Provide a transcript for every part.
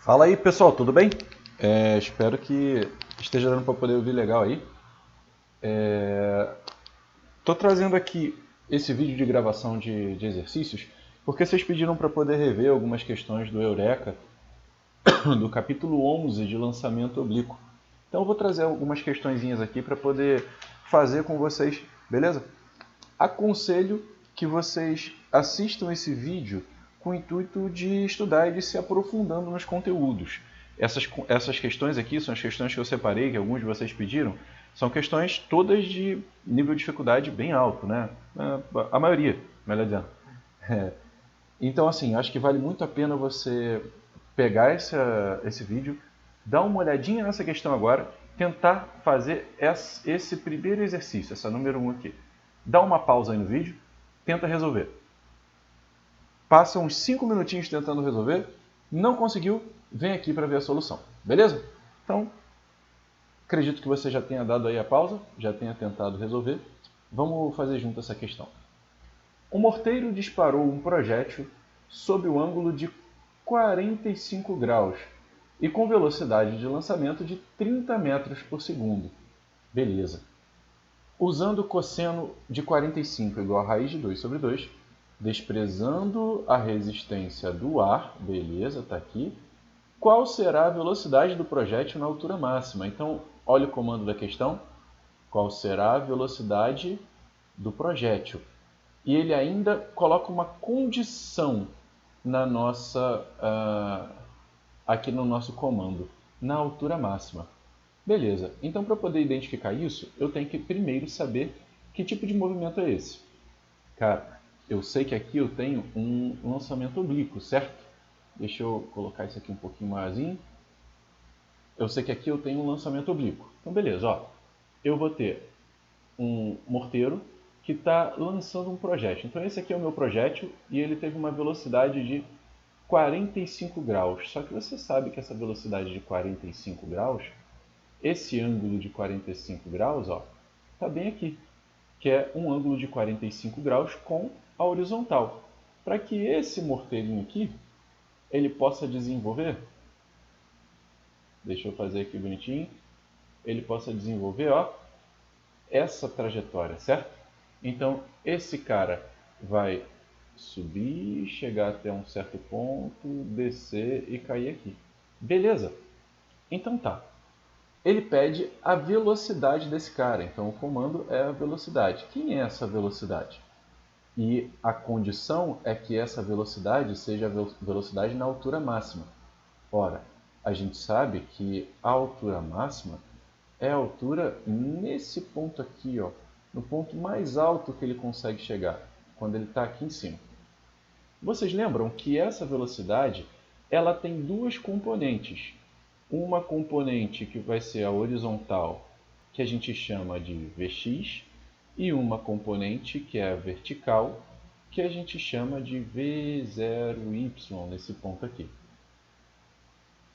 Fala aí, pessoal, tudo bem? Espero que esteja dando para poder ouvir legal aí. Tô trazendo aqui esse vídeo de gravação de exercícios porque vocês pediram para poder rever algumas questões do Eureka, do capítulo 11 de lançamento oblíquo. Então eu vou trazer algumas questõezinhas aqui para poder fazer com vocês, beleza? Aconselho que vocês assistam esse vídeo com o intuito de estudar e de se aprofundando nos conteúdos. Essas questões aqui são as questões que eu separei, que alguns de vocês pediram, são questões todas de nível de dificuldade bem alto, né? A maioria, melhor dizendo. Então, assim, acho que vale muito a pena você pegar esse vídeo, dar uma olhadinha nessa questão agora, tentar fazer esse primeiro exercício, essa número 1 aqui. Dá uma pausa aí no vídeo, tenta resolver. Passa uns 5 minutinhos tentando resolver, não conseguiu, vem aqui para ver a solução, beleza? Então, acredito que você já tenha dado aí a pausa, já tenha tentado resolver. Vamos fazer junto essa questão. Um morteiro disparou um projétil sob o ângulo de 45 graus e com velocidade de lançamento de 30 metros por segundo. Beleza. Usando o cosseno de 45 igual a raiz de 2 sobre 2, desprezando a resistência do ar, beleza, está aqui, qual será a velocidade do projétil na altura máxima? Então, olha o comando da questão, qual será a velocidade do projétil? E ele ainda coloca uma condição na nossa, aqui no nosso comando, na altura máxima. Beleza, então para poder identificar isso, eu tenho que primeiro saber que tipo de movimento é esse. Cara, eu sei que aqui eu tenho um lançamento oblíquo, certo? Deixa eu colocar isso aqui um pouquinho maiorzinho. Eu sei que aqui eu tenho um lançamento oblíquo. Então beleza, ó. Eu vou ter um morteiro que está lançando um projétil. Então esse aqui é o meu projétil e ele teve uma velocidade de 45 graus. Só que você sabe que essa velocidade de 45 graus, esse ângulo de 45 graus, ó, está bem aqui, que é um ângulo de 45 graus com a horizontal. Para que esse morteirinho aqui, ele possa desenvolver, deixa eu fazer aqui bonitinho, ele possa desenvolver, ó, essa trajetória, certo? Então, esse cara vai subir, chegar até um certo ponto, descer e cair aqui. Beleza? Então tá. Ele pede a velocidade desse cara. Então, o comando é a velocidade. Quem é essa velocidade? E a condição é que essa velocidade seja a velocidade na altura máxima. Ora, a gente sabe que a altura máxima é a altura nesse ponto aqui, ó, no ponto mais alto que ele consegue chegar, quando ele está aqui em cima. Vocês lembram que essa velocidade ela tem duas componentes. Uma componente que vai ser a horizontal, que a gente chama de Vx, e uma componente que é a vertical, que a gente chama de V0y, nesse ponto aqui.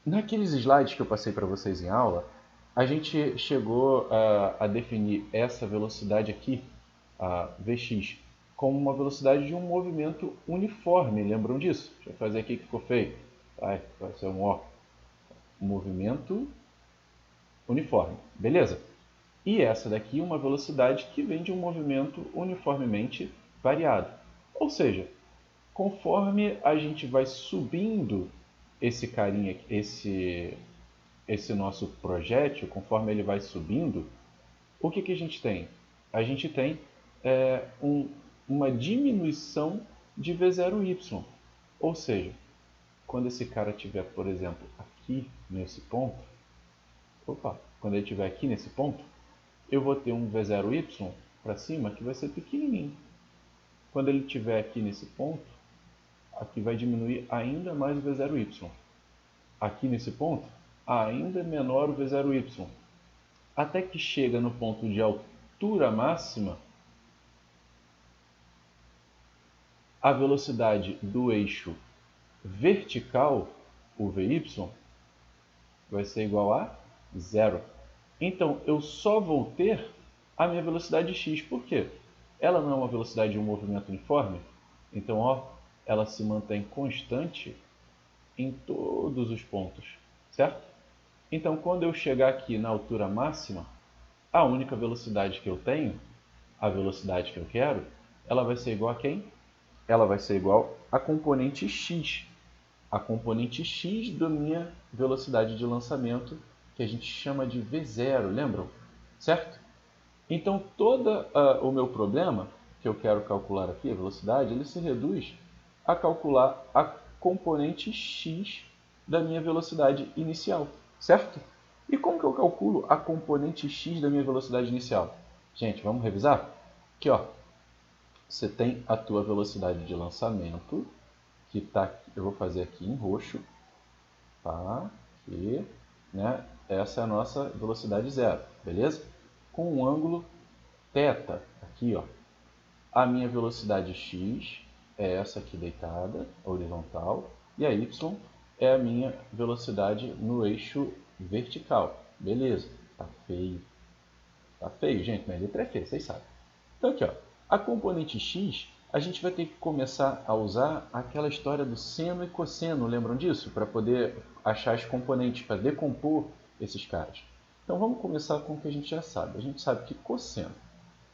Naqueles slides que eu passei para vocês em aula, a gente chegou a definir essa velocidade aqui, a Vx, como uma velocidade de um movimento uniforme. Lembram disso? Deixa eu fazer aqui que ficou feio. Vai ser um O. Movimento uniforme. Beleza? E essa daqui é uma velocidade que vem de um movimento uniformemente variado. Ou seja, conforme a gente vai subindo esse carinha, esse nosso projétil, conforme ele vai subindo, o que a gente tem? A gente tem uma diminuição de V0y. Ou seja, quando esse cara estiver, por exemplo, aqui nesse ponto, quando ele estiver aqui nesse ponto, eu vou ter um V0y para cima que vai ser pequenininho. Quando ele estiver aqui nesse ponto, aqui vai diminuir ainda mais o V0y. Aqui nesse ponto, ainda menor o V0y. Até que chega no ponto de altura máxima, a velocidade do eixo vertical, o Vy, vai ser igual a zero. Então, eu só vou ter a minha velocidade x. Por quê? Ela não é uma velocidade de um movimento uniforme. Então, ó, ela se mantém constante em todos os pontos, certo? Então, quando eu chegar aqui na altura máxima, a única velocidade que eu tenho, a velocidade que eu quero, ela vai ser igual a quem? Ela vai ser igual a componente x. A componente x da minha velocidade de lançamento, que a gente chama de v0, lembram? Certo? Então, todo o meu problema, que eu quero calcular aqui, a velocidade, ele se reduz a calcular a componente x da minha velocidade inicial, certo? E como que eu calculo a componente x da minha velocidade inicial? Gente, vamos revisar? Aqui, ó, você tem a tua velocidade de lançamento, que tá, eu vou fazer aqui em roxo, tá? E, né, essa é a nossa velocidade zero, beleza? Com um ângulo θ, aqui, ó, a minha velocidade x é essa aqui deitada, horizontal, e a y é a minha velocidade no eixo vertical. Beleza, tá feio. Tá feio, gente, minha letra é feia, vocês sabem. Então aqui, ó, a componente x, a gente vai ter que começar a usar aquela história do seno e cosseno, lembram disso? Para poder achar as componentes, para decompor esses caras. Então vamos começar com o que a gente já sabe. A gente sabe que cosseno.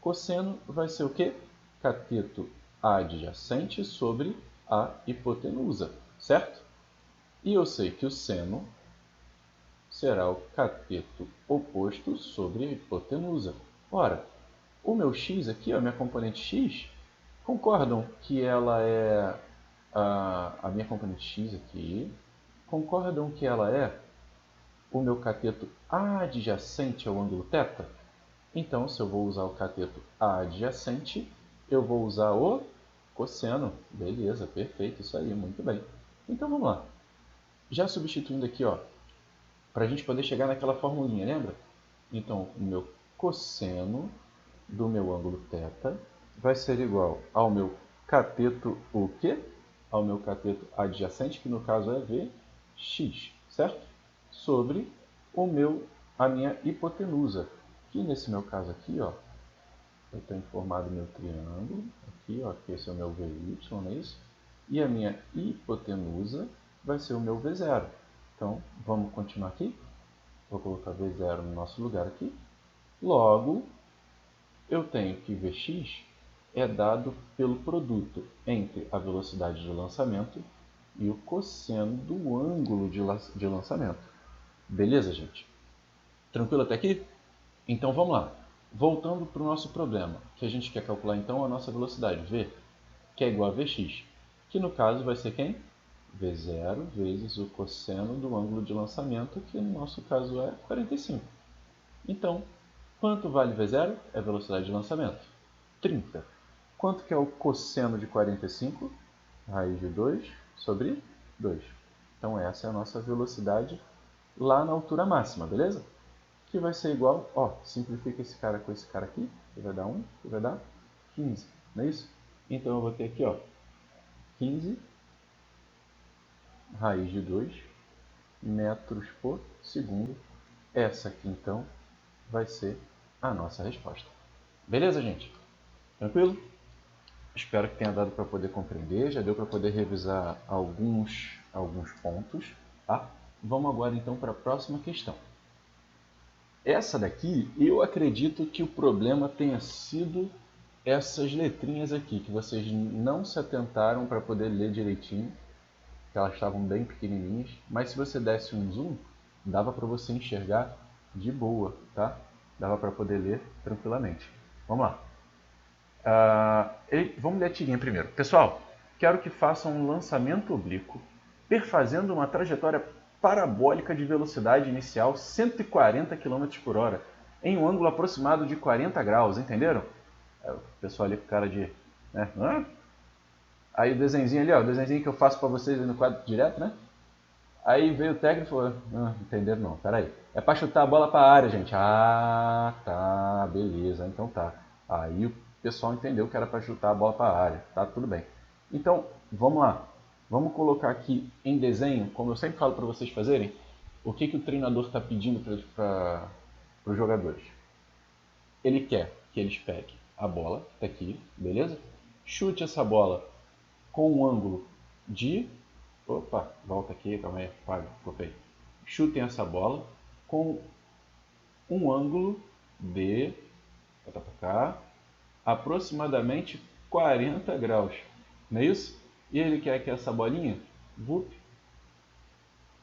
Cosseno vai ser o quê? Cateto adjacente sobre a hipotenusa, certo? E eu sei que o seno será o cateto oposto sobre a hipotenusa. Ora, o meu x aqui, a minha componente x, concordam que ela é a minha componente x aqui, concordam que ela é o meu cateto adjacente ao ângulo θ? Então, se eu vou usar o cateto adjacente, eu vou usar o cosseno. Beleza, perfeito, isso aí, muito bem. Então, vamos lá. Já substituindo aqui, ó, para a gente poder chegar naquela formulinha, lembra? Então, o meu cosseno do meu ângulo θ vai ser igual ao meu cateto o quê? Ao meu cateto adjacente, que no caso é Vx, certo? Sobre a minha hipotenusa, que nesse meu caso aqui, ó, eu tenho formado meu triângulo, aqui, ó, que esse é o meu VY, não é isso? E a minha hipotenusa vai ser o meu V0. Então, vamos continuar aqui. Vou colocar V0 no nosso lugar aqui. Logo, eu tenho que Vx é dado pelo produto entre a velocidade de lançamento e o cosseno do ângulo de lançamento. Beleza, gente? Tranquilo até aqui? Então vamos lá. Voltando para o nosso problema, que a gente quer calcular então a nossa velocidade, v, que é igual a Vx, que no caso vai ser quem? V0 vezes o cosseno do ângulo de lançamento, que no nosso caso é 45. Então, quanto vale V0? É a velocidade de lançamento. 30. Quanto que é o cosseno de 45? Raiz de 2 sobre 2. Então essa é a nossa velocidade lá na altura máxima, beleza? Que vai ser igual, ó, simplifica esse cara com esse cara aqui, que vai dar 1, que vai dar 15, não é isso? Então eu vou ter aqui, ó, 15 raiz de 2 metros por segundo. Essa aqui, então, vai ser a nossa resposta. Beleza, gente? Tranquilo? Espero que tenha dado para poder compreender, já deu para poder revisar alguns pontos, tá? Vamos agora, então, para a próxima questão. Essa daqui, eu acredito que o problema tenha sido essas letrinhas aqui, que vocês não se atentaram para poder ler direitinho, que elas estavam bem pequenininhas, mas se você desse um zoom, dava para você enxergar de boa, tá? Dava para poder ler tranquilamente. Vamos lá. Vamos ler a tirinha primeiro. Pessoal, quero que façam um lançamento oblíquo, perfazendo uma trajetória parabólica de velocidade inicial 140 km por hora, em um ângulo aproximado de 40 graus, entenderam? O pessoal ali com cara de... Né? Aí o desenhozinho ali, ó, o desenhozinho que eu faço para vocês no quadro direto, né? Aí veio o técnico e falou, entenderam não, peraí. É para chutar a bola para a área, gente. Ah, tá, beleza, então tá. Aí o pessoal entendeu que era para chutar a bola para a área, tá, tudo bem. Então, vamos lá. Vamos colocar aqui em desenho, como eu sempre falo para vocês fazerem, o que o treinador está pedindo para os jogadores. Ele quer que eles peguem a bola, que está aqui, beleza? Chute essa bola com um ângulo de Opa, volta aqui, calma aí, paga, copei. Chutem essa bola com um ângulo de, volta para cá, aproximadamente 40 graus, não é isso? E ele quer que essa bolinha, vup,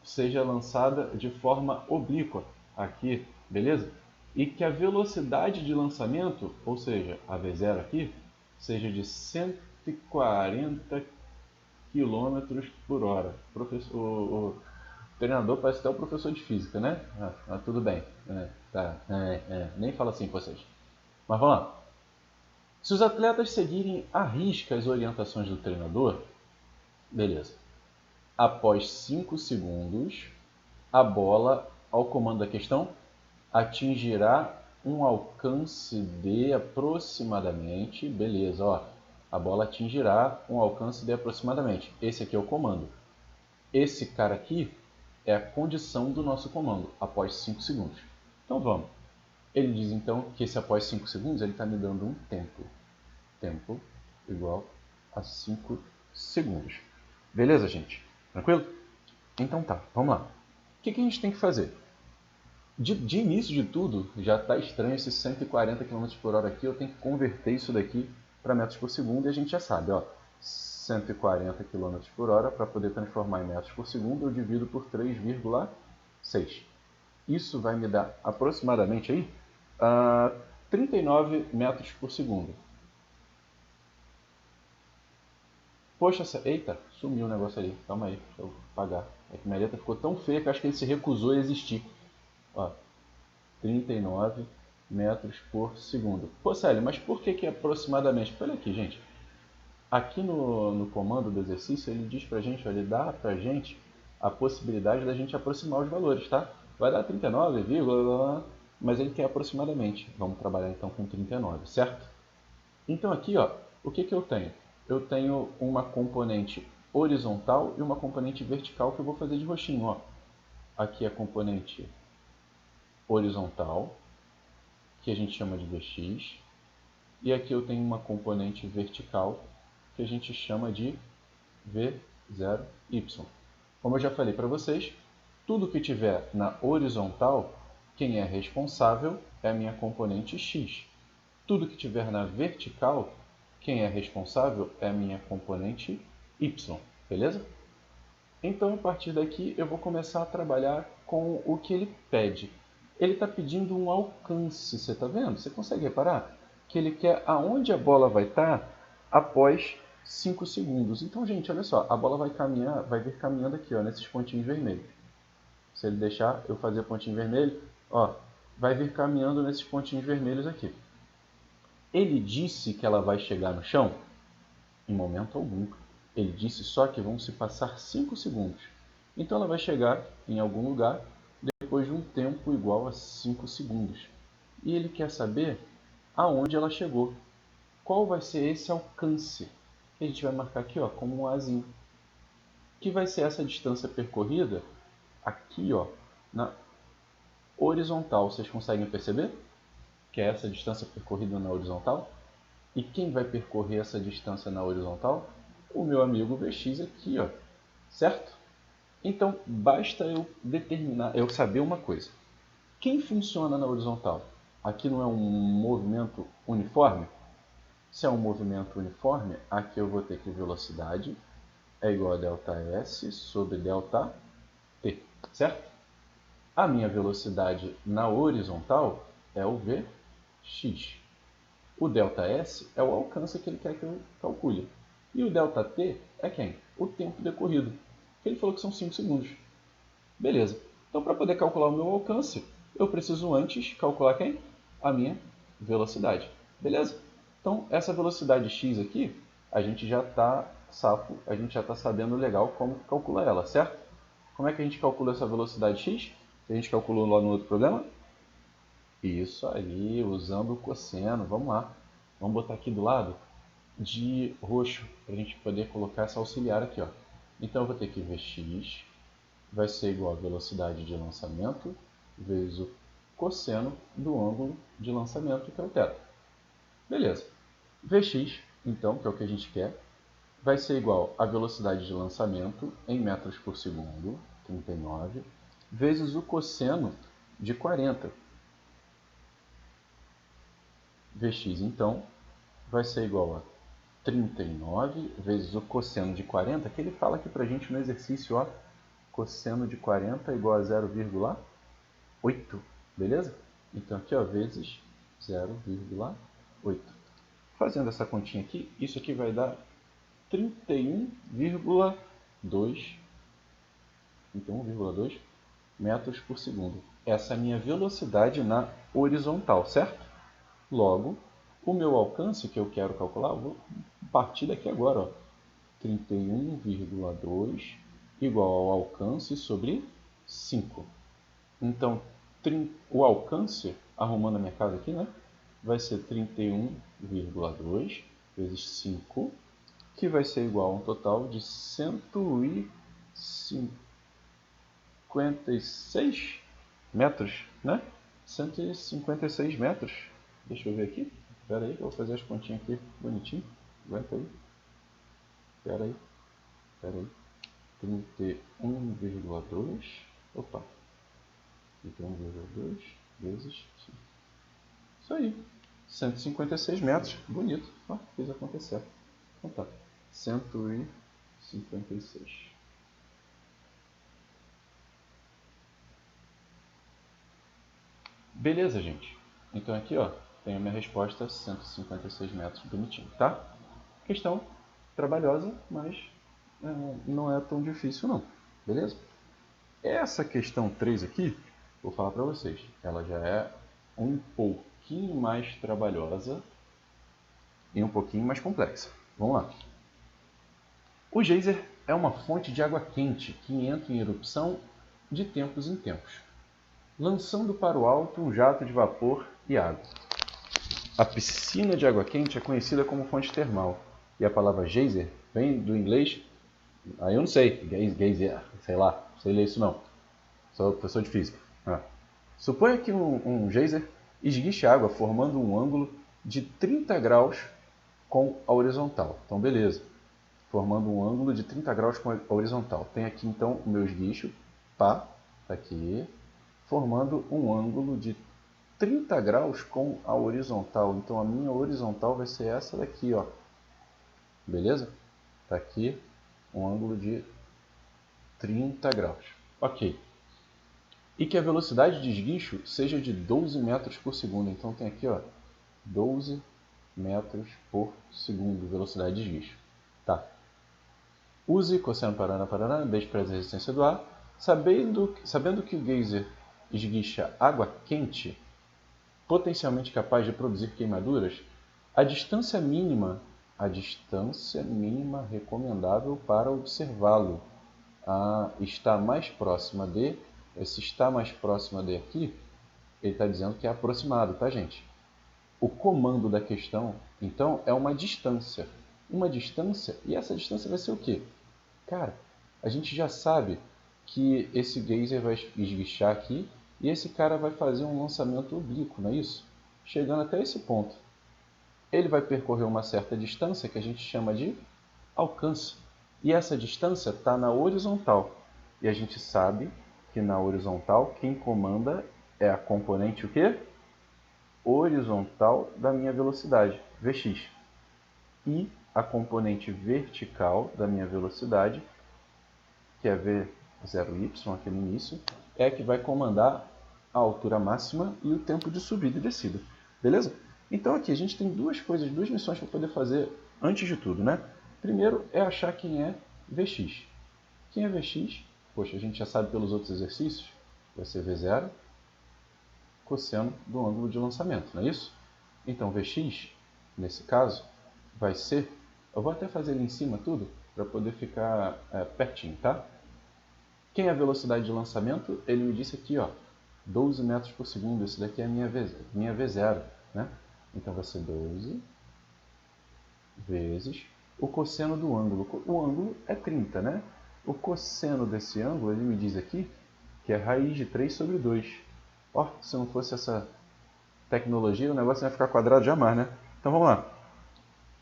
seja lançada de forma oblíqua aqui, beleza? E que a velocidade de lançamento, ou seja, a V0 aqui, seja de 140 km por hora. O treinador parece até o professor de física, né? Tudo bem. Nem fala assim com vocês. Mas vamos lá. Se os atletas seguirem à risca as orientações do treinador, beleza. Após 5 segundos, a bola, ao comando da questão, atingirá um alcance de aproximadamente, beleza, ó, a bola atingirá um alcance de aproximadamente. Esse aqui é o comando. Esse cara aqui é a condição do nosso comando, após 5 segundos. Então vamos. Ele diz então que esse após 5 segundos ele está me dando um tempo. Tempo igual a 5 segundos. Beleza, gente? Tranquilo? Então tá, vamos lá. O que a gente tem que fazer? De início de tudo, já está estranho esse 140 km por hora aqui, eu tenho que converter isso daqui para metros por segundo e a gente já sabe, ó, 140 km por hora, para poder transformar em metros por segundo, eu divido por 3,6. Isso vai me dar aproximadamente aí 39 metros por segundo. Poxa, eita, sumiu o negócio ali, calma aí, deixa eu apagar. É que minha letra ficou tão feia que eu acho que ele se recusou a existir. Ó, 39 metros por segundo. Pô, Célio, mas por que aproximadamente? Olha aqui, gente. Aqui no comando do exercício, ele diz pra gente, ele dá pra gente a possibilidade da gente aproximar os valores, tá? Vai dar 39, mas ele quer aproximadamente. Vamos trabalhar então com 39, certo? Então aqui, ó, o que eu tenho? Eu tenho uma componente horizontal e uma componente vertical que eu vou fazer de roxinho, ó. Aqui é a componente horizontal, que a gente chama de Vx, e aqui eu tenho uma componente vertical, que a gente chama de V0y. Como eu já falei para vocês, tudo que tiver na horizontal, quem é responsável é a minha componente x. Tudo que tiver na vertical, quem é responsável é a minha componente y. Beleza? Então, a partir daqui, eu vou começar a trabalhar com o que ele pede. Ele está pedindo um alcance, você está vendo? Você consegue reparar que ele quer aonde a bola vai estar após 5 segundos. Então, gente, olha só, a bola vai caminhar, vai vir caminhando aqui, ó, nesses pontinhos vermelhos. Se ele deixar eu fazer pontinho vermelho, ó, vai vir caminhando nesses pontinhos vermelhos aqui. Ele disse que ela vai chegar no chão? Em momento algum. Ele disse só que vão se passar 5 segundos. Então ela vai chegar em algum lugar depois de um tempo igual a 5 segundos. E ele quer saber aonde ela chegou. Qual vai ser esse alcance? Que a gente vai marcar aqui, ó, como um azinho. Que vai ser essa distância percorrida aqui, ó, na horizontal. Vocês conseguem perceber? Que é essa distância percorrida na horizontal? E quem vai percorrer essa distância na horizontal? O meu amigo Vx aqui, ó, certo? Então, basta eu determinar, eu saber uma coisa. Quem funciona na horizontal? Aqui não é um movimento uniforme? Se é um movimento uniforme, aqui eu vou ter que velocidade é igual a ΔS sobre ΔT, certo? A minha velocidade na horizontal é o Vx. O ΔS é o alcance que ele quer que eu calcule. E o ΔT é quem? O tempo decorrido. Ele falou que são 5 segundos. Beleza. Então, para poder calcular o meu alcance, eu preciso antes calcular quem? A minha velocidade. Beleza? Então, essa velocidade x aqui, a gente já está safo, a gente já está sabendo legal como calcula ela, certo? Como é que a gente calcula essa velocidade x? Que a gente calculou lá no outro problema? Isso aí, usando o cosseno. Vamos lá. Vamos botar aqui do lado de roxo, para a gente poder colocar essa auxiliar aqui, ó. Então eu vou ter que Vx vai ser igual a velocidade de lançamento vezes o cosseno do ângulo de lançamento que eu quero. Beleza. Vx, então, que é o que a gente quer, vai ser igual à velocidade de lançamento em metros por segundo, 39, vezes o cosseno de 40. Vx, então, vai ser igual a 39 vezes o cosseno de 40, que ele fala aqui para a gente no exercício, ó, cosseno de 40 igual a 0,8, beleza? Então aqui, ó, vezes 0,8. Fazendo essa continha aqui, isso aqui vai dar 31,2 metros por segundo. Essa é a minha velocidade na horizontal, certo? Logo, o meu alcance que eu quero calcular, eu vou partir daqui agora, ó, 31,2 igual ao alcance sobre 5. Então, o alcance, arrumando a minha casa aqui, né, vai ser 31,2 vezes 5, que vai ser igual a um total de 156 metros, né? 156 metros. Deixa eu ver aqui. Espera aí que eu vou fazer as continhas aqui bonitinho. Aguenta aí. Espera aí. 31,2. Opa. 31,2 vezes 5. Isso aí. 156 metros. Bonito. Ó, fiz acontecer. Então tá. 156. Beleza, gente. Então aqui, ó, tem a minha resposta, 156 metros, bonitinho, tá? Questão trabalhosa, mas não é tão difícil não, beleza? Essa questão 3 aqui, vou falar para vocês, ela já é um pouquinho mais trabalhosa e um pouquinho mais complexa. Vamos lá. O geyser é uma fonte de água quente que entra em erupção de tempos em tempos, lançando para o alto um jato de vapor e água. A piscina de água quente é conhecida como fonte termal, e a palavra geyser vem do inglês, aí eu não sei, geyser, sei lá, não sei ler isso não, sou professor de física. Suponha que um geyser esguiche água formando um ângulo de 30 graus com a horizontal. Então beleza, formando um ângulo de 30 graus com a horizontal. Tem aqui então o meu esguicho, pá, tá aqui, formando um ângulo de 30 graus com a horizontal. Então a minha horizontal vai ser essa daqui, ó. Beleza? Tá aqui um ângulo de 30 graus. Ok. E que a velocidade de esguicho seja de 12 metros por segundo. Então tem aqui, ó, 12 metros por segundo, velocidade de esguicho. Tá. Use cosseno parana, despreze a resistência do ar. Sabendo que o geyser esguicha água quente, potencialmente capaz de produzir queimaduras, a distância mínima recomendável para observá-lo está mais próxima de, esse está mais próxima de aqui, ele está dizendo que é aproximado, tá, gente? O comando da questão, então, é uma distância. E essa distância vai ser o quê? Cara, a gente já sabe que esse geyser vai esguichar aqui e esse cara vai fazer um lançamento oblíquo, não é isso? Chegando até esse ponto. Ele vai percorrer uma certa distância que a gente chama de alcance. E essa distância está na horizontal. E a gente sabe que na horizontal quem comanda é a componente o quê? Horizontal da minha velocidade, Vx. E a componente vertical da minha velocidade, que é V0y aqui no início, é a que vai comandar a altura máxima e o tempo de subida e descida. Beleza? Então aqui a gente tem duas missões para poder fazer antes de tudo, né? Primeiro é achar quem é Vx. Quem é Vx? Poxa, a gente já sabe pelos outros exercícios, vai ser V0 cosseno do ângulo de lançamento, não é isso? Então Vx, nesse caso, vai ser, eu vou até fazer ali em cima tudo, para poder ficar pertinho, tá? Quem é a velocidade de lançamento? Ele me disse aqui, ó, 12 metros por segundo, esse daqui é a minha V0, né? Então vai ser 12 vezes o cosseno do ângulo. O ângulo é 30, né? O cosseno desse ângulo, ele me diz aqui, que é raiz de 3 sobre 2. Ó, se não fosse essa tecnologia, o negócio ia ficar quadrado jamais, né? Então vamos lá.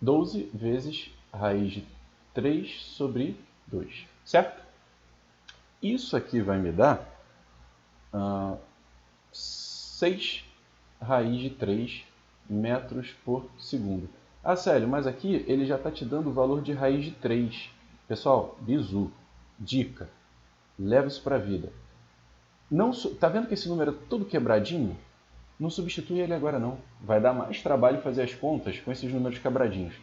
12 vezes raiz de 3 sobre 2, certo? Isso aqui vai me dar 6 raiz de 3 metros por segundo. Ah, Célio, mas aqui ele já está te dando o valor de raiz de 3. Pessoal, bizu, dica, leva isso para a vida. Não, tá vendo que esse número é todo quebradinho? Não substitui ele agora não. Vai dar mais trabalho fazer as contas com esses números quebradinhos.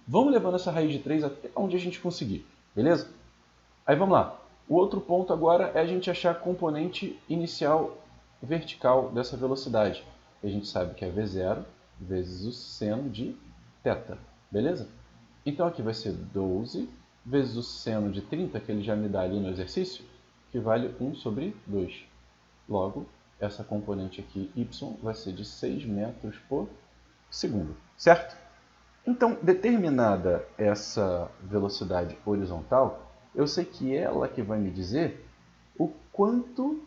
Vamos levando essa raiz de 3 até onde a gente conseguir, beleza? Aí vamos lá. O outro ponto agora é a gente achar a componente inicial vertical dessa velocidade. A gente sabe que é V0 vezes o seno de θ, beleza? Então aqui vai ser 12 vezes o seno de 30, que ele já me dá ali no exercício, que vale 1 sobre 2. Logo, essa componente aqui, y, vai ser de 6 metros por segundo, certo? Então, determinada essa velocidade horizontal, eu sei que ela que vai me dizer o quanto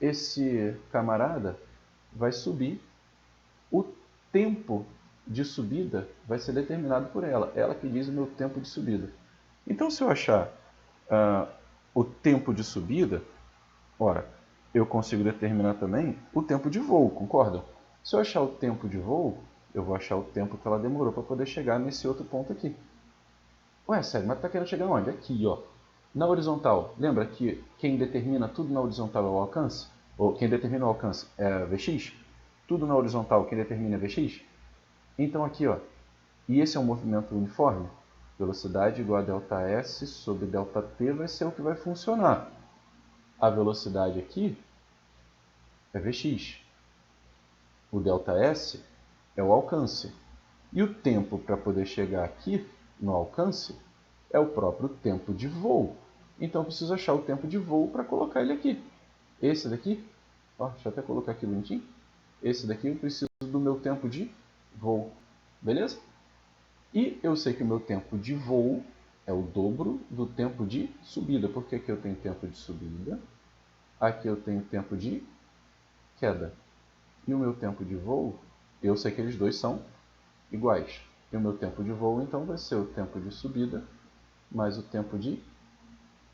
esse camarada vai subir, o tempo de subida vai ser determinado por ela, ela que diz o meu tempo de subida. Então, se eu achar o tempo de subida, ora, eu consigo determinar também o tempo de voo, concorda? Se eu achar o tempo de voo, eu vou achar o tempo que ela demorou para poder chegar nesse outro ponto aqui. Ué, sério, mas tá querendo chegar onde? Aqui, ó. Na horizontal, lembra que quem determina tudo na horizontal é o alcance? Ou quem determina o alcance é Vx? Tudo na horizontal, quem determina é Vx? Então aqui, ó, e esse é um movimento uniforme? Velocidade igual a ΔS sobre ΔT vai ser o que vai funcionar. A velocidade aqui é Vx. O ΔS é o alcance. E o tempo para poder chegar aqui no alcance é o próprio tempo de voo. Então eu preciso achar o tempo de voo para colocar ele aqui. Esse daqui, ó, deixa eu até colocar aqui bonitinho. Esse daqui eu preciso do meu tempo de voo. Beleza? E eu sei que o meu tempo de voo é o dobro do tempo de subida. Porque aqui eu tenho tempo de subida, aqui eu tenho tempo de queda. E o meu tempo de voo, eu sei que eles dois são iguais. E o meu tempo de voo, então, vai ser o tempo de subida mais o tempo de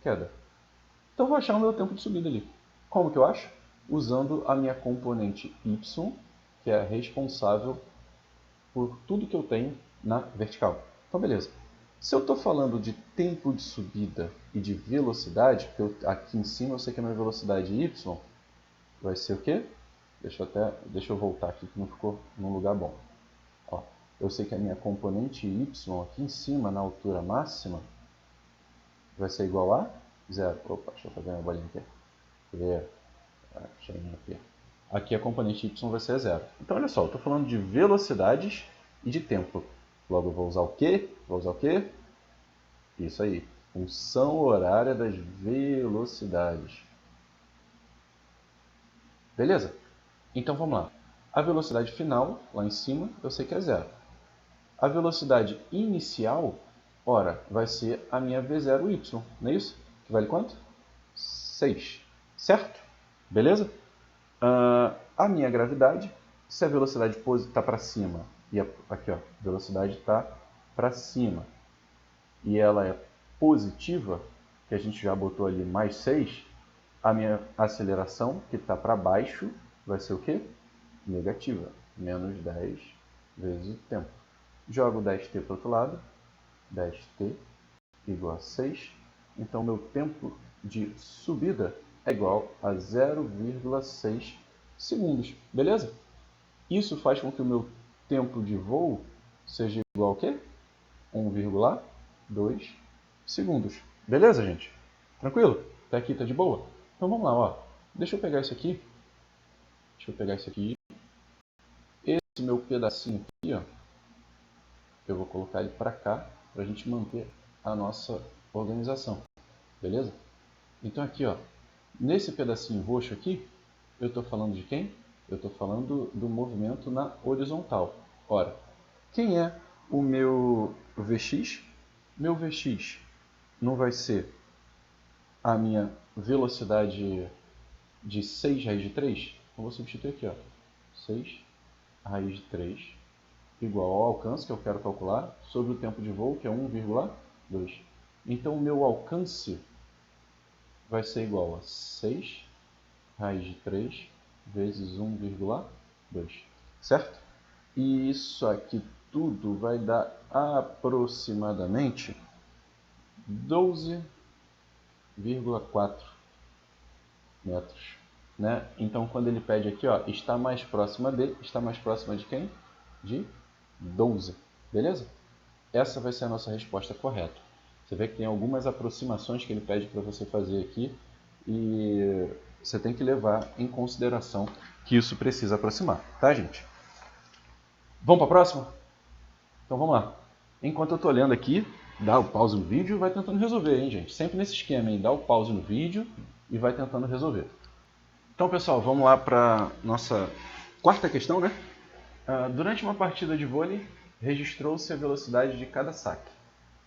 queda. Então, vou achar o meu tempo de subida ali. Como que eu acho? Usando a minha componente y, que é responsável por tudo que eu tenho na vertical. Então, beleza. Se eu estou falando de tempo de subida e de velocidade, porque aqui em cima eu sei que a minha velocidade y vai ser o quê? Deixa eu voltar aqui que não ficou num lugar bom. Ó, eu sei que a minha componente y aqui em cima, na altura máxima, vai ser igual a 0. Opa, deixa eu fazer uma bolinha aqui. Aqui. Aqui a componente y vai ser 0. Então, olha só, eu estou falando de velocidades e de tempo. Logo, eu vou usar o quê? Vou usar o quê? Isso aí. Função horária das velocidades. Beleza? Então, vamos lá. A velocidade final, lá em cima, eu sei que é 0. A velocidade inicial, ora, vai ser a minha V0y, não é isso? Que vale quanto? 6, certo? Beleza? A minha gravidade, se a velocidade está para cima, e aqui ó, a velocidade está para cima, e ela é positiva, que a gente já botou ali mais 6, a minha aceleração, que está para baixo, vai ser o quê? Negativa, menos 10 vezes o tempo. Jogo 10t para o outro lado, 10t igual a 6. Então, meu tempo de subida é igual a 0,6 segundos. Beleza? Isso faz com que o meu tempo de voo seja igual a quê? 1,2 segundos. Beleza, gente? Tranquilo? Até aqui tá de boa? Então vamos lá, ó. Deixa eu pegar isso aqui. Esse meu pedacinho aqui, ó, eu vou colocar ele para cá para a gente manter a nossa organização, beleza? Então aqui, ó, nesse pedacinho roxo aqui, eu estou falando de quem? Eu estou falando do movimento na horizontal. Ora, quem é o meu Vx? Meu Vx não vai ser a minha velocidade de 6 raiz de 3? Eu vou substituir aqui, ó, 6 raiz de 3 igual ao alcance que eu quero calcular sobre o tempo de voo, que é 1,2. Então o meu alcance vai ser igual a 6 raiz de 3 vezes 1,2, certo? E isso aqui tudo vai dar aproximadamente 12,4 metros, né? Então quando ele pede aqui, ó, está mais próxima de quem? De 12, beleza? Essa vai ser a nossa resposta correta. Você vê que tem algumas aproximações que ele pede para você fazer aqui e você tem que levar em consideração que isso precisa aproximar, tá, gente? Vamos para a próxima? Então vamos lá. Enquanto eu estou olhando aqui, dá o pause no vídeo e vai tentando resolver, hein, gente? Sempre nesse esquema, hein? Dá o pause no vídeo e vai tentando resolver. Então, pessoal, vamos lá para nossa quarta questão, né? Durante uma partida de vôlei, registrou-se a velocidade de cada saque.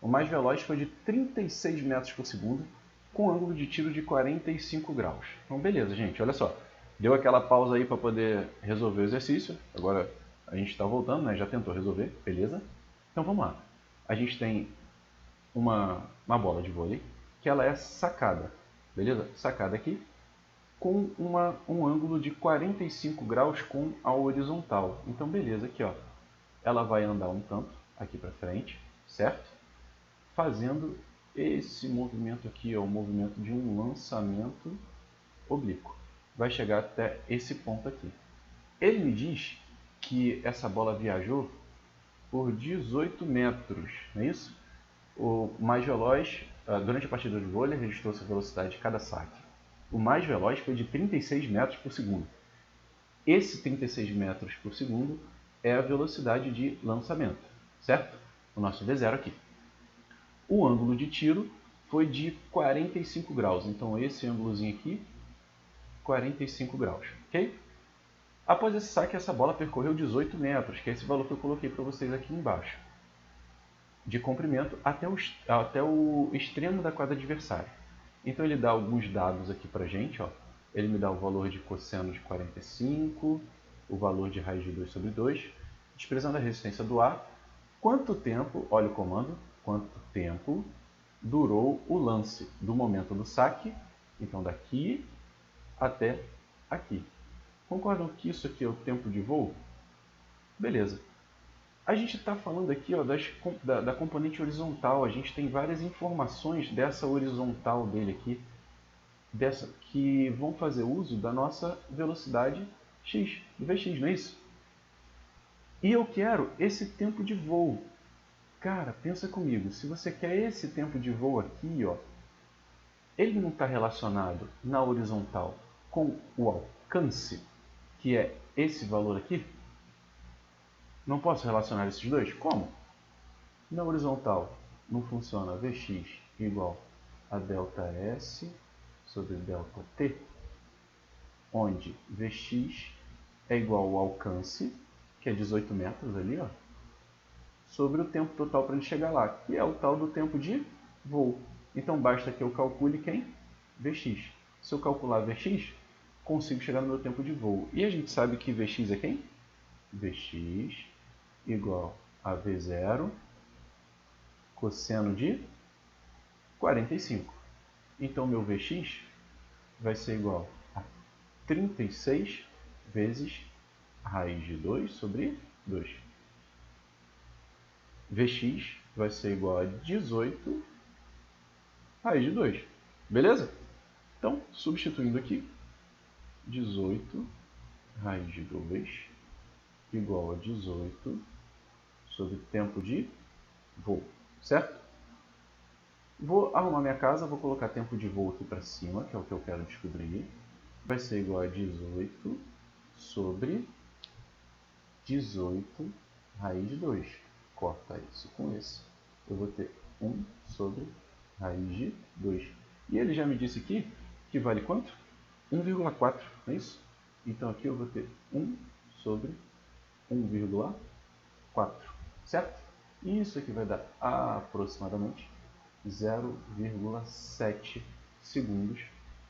O mais veloz foi de 36 metros por segundo, com ângulo de tiro de 45 graus. Então, beleza, gente, olha só. Deu aquela pausa aí para poder resolver o exercício. Agora a gente está voltando, né? Já tentou resolver, beleza? Então, vamos lá. A gente tem uma bola de vôlei que ela é sacada, beleza? Sacada aqui com um ângulo de 45 graus com a horizontal. Então, beleza, aqui ó, ela vai andar um tanto aqui para frente, certo? Fazendo esse movimento aqui, ó, o movimento de um lançamento oblíquo. Vai chegar até esse ponto aqui. Ele me diz que essa bola viajou por 18 metros, não é isso? O mais veloz, durante a partida de vôlei, registrou-se a velocidade de cada saque. O mais veloz foi de 36 metros por segundo. Esse 36 metros por segundo é a velocidade de lançamento, certo? O nosso V0 aqui. O ângulo de tiro foi de 45 graus, então esse ângulozinho aqui, 45 graus, ok? Após esse saque, essa bola percorreu 18 metros, que é esse valor que eu coloquei para vocês aqui embaixo, de comprimento até o extremo da quadra adversária. Então ele dá alguns dados aqui para a gente, ó. Ele me dá o valor de cosseno de 45, o valor de raiz de 2 sobre 2, desprezando a resistência do ar, quanto tempo, olha o comando, quanto tempo durou o lance do momento do saque, então daqui até aqui. Concordam que isso aqui é o tempo de voo? Beleza. A gente está falando aqui ó, da componente horizontal, a gente tem várias informações dessa horizontal dele aqui, que vão fazer uso da nossa velocidade x, do Vx, não é isso? E eu quero esse tempo de voo. Cara, pensa comigo, se você quer esse tempo de voo aqui, ó, ele não está relacionado na horizontal com o alcance, que é esse valor aqui? Não posso relacionar esses dois? Como? Na horizontal não funciona Vx igual a ΔS sobre ΔT, onde Vx é igual ao alcance, que é 18 metros ali, ó, sobre o tempo total para ele chegar lá, que é o tal do tempo de voo. Então basta que eu calcule quem? Vx. Se eu calcular Vx, consigo chegar no meu tempo de voo. E a gente sabe que Vx é quem? Vx igual a V0 cosseno de 45. Então meu Vx vai ser igual a 36 vezes raiz de 2 sobre 2. Vx vai ser igual a 18 raiz de 2. Beleza? Então, substituindo aqui, 18 raiz de 2 igual a 18 sobre tempo de voo, certo? Vou arrumar minha casa, vou colocar tempo de voo aqui para cima, que é o que eu quero descobrir. Vai ser igual a 18 sobre 18 raiz de 2. Corta isso com esse. Eu vou ter 1 sobre raiz de 2. E ele já me disse aqui que vale quanto? 1,4, não é isso? Então aqui eu vou ter 1 sobre 1,4, certo? E isso aqui vai dar aproximadamente 0,7 segundos,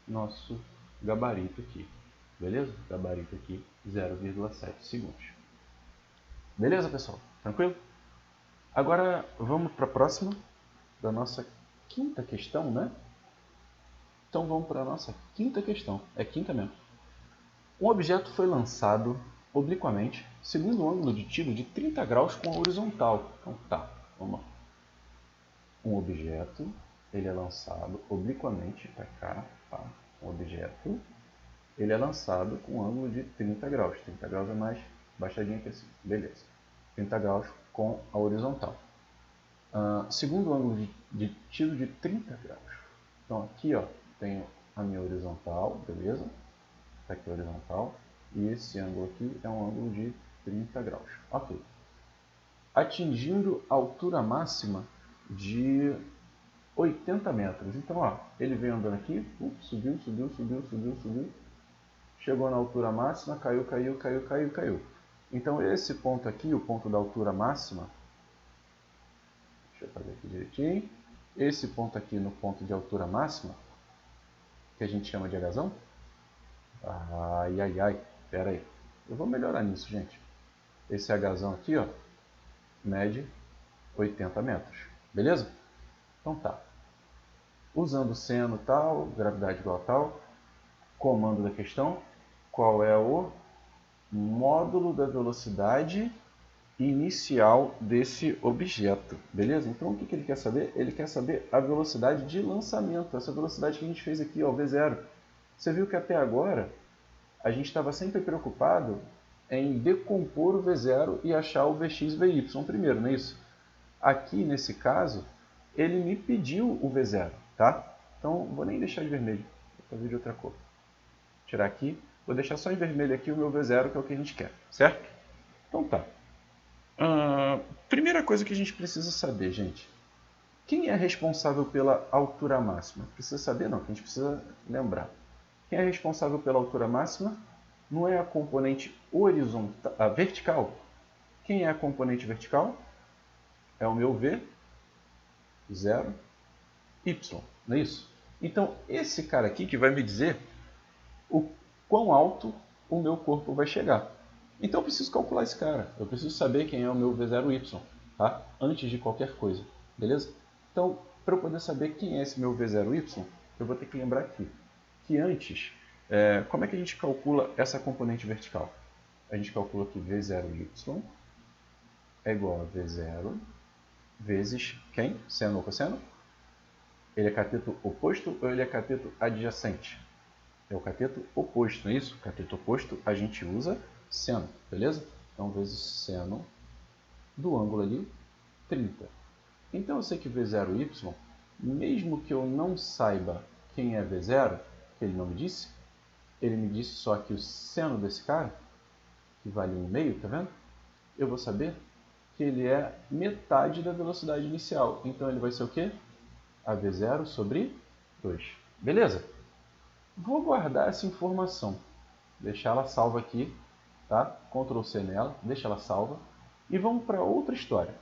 nosso gabarito aqui. Beleza? Gabarito aqui, 0,7 segundos. Beleza, pessoal? Tranquilo? Agora vamos para a próxima, da nossa quinta questão, né? Então vamos para a nossa quinta questão. É quinta mesmo. Um objeto foi lançado obliquamente, segundo um ângulo de tiro de 30 graus com a horizontal. Então tá, vamos lá. Um objeto, ele é lançado obliquamente para cá, tá? Um objeto, ele é lançado com um ângulo de 30 graus. 30 graus é mais baixadinho que assim, beleza. 30 graus com a horizontal. Segundo o ângulo de tiro de 30 graus. Então aqui, ó, tenho a minha horizontal, beleza? Está aqui a horizontal. E esse ângulo aqui é um ângulo de 30 graus. Ok. Atingindo a altura máxima de 80 metros. Então, ó, ele veio andando aqui, subiu, subiu, subiu, subiu, subiu. Chegou na altura máxima, caiu, caiu, caiu, caiu, caiu. Então, esse ponto aqui, o ponto da altura máxima, deixa eu fazer aqui direitinho. Esse ponto aqui no ponto de altura máxima, que a gente chama de agazão. Ai, ai, ai, pera aí. Eu vou melhorar nisso, gente. Esse agazão aqui, ó, mede 80 metros. Beleza? Então tá. Usando seno tal, gravidade igual a tal, comando da questão, qual é o módulo da velocidade inicial desse objeto, beleza? Então o que ele quer saber? Ele quer saber a velocidade de lançamento, essa velocidade que a gente fez aqui, ó, V0. Você viu que até agora a gente estava sempre preocupado em decompor o V0 e achar o Vx e Vy primeiro, não é isso? Aqui, nesse caso, ele me pediu o V0, tá? Então, vou nem deixar de vermelho, vou fazer de outra cor. Vou tirar aqui, vou deixar só em vermelho aqui o meu V0, que é o que a gente quer, certo? Então tá. Primeira coisa que a gente precisa saber, gente. Quem é responsável pela altura máxima? Precisa saber? Não, que a gente precisa lembrar. Quem é responsável pela altura máxima não é a componente horizontal, a vertical. Quem é a componente vertical? É o meu V, 0, Y, não é isso? Então, esse cara aqui que vai me dizer o quão alto o meu corpo vai chegar. Então, eu preciso calcular esse cara. Eu preciso saber quem é o meu V0Y, tá? Antes de qualquer coisa, beleza? Então, para eu poder saber quem é esse meu V0Y, eu vou ter que lembrar aqui que antes, como é que a gente calcula essa componente vertical? A gente calcula que V0Y é igual a V0 vezes quem? Seno ou cosseno? Ele é cateto oposto ou ele é cateto adjacente? É o cateto oposto, não é isso? Cateto oposto a gente usa seno, beleza? Então, vezes seno do ângulo ali, 30. Então, eu sei que V0Y, mesmo que eu não saiba quem é V0, que ele não me disse, ele me disse só que o seno desse cara, que vale 1,5, tá vendo? Eu vou saber que ele é metade da velocidade inicial. Então, ele vai ser o quê? A V0 sobre 2. Beleza? Vou guardar essa informação, deixar ela salva aqui, tá? Ctrl C nela, deixa ela salva. E vamos para outra história.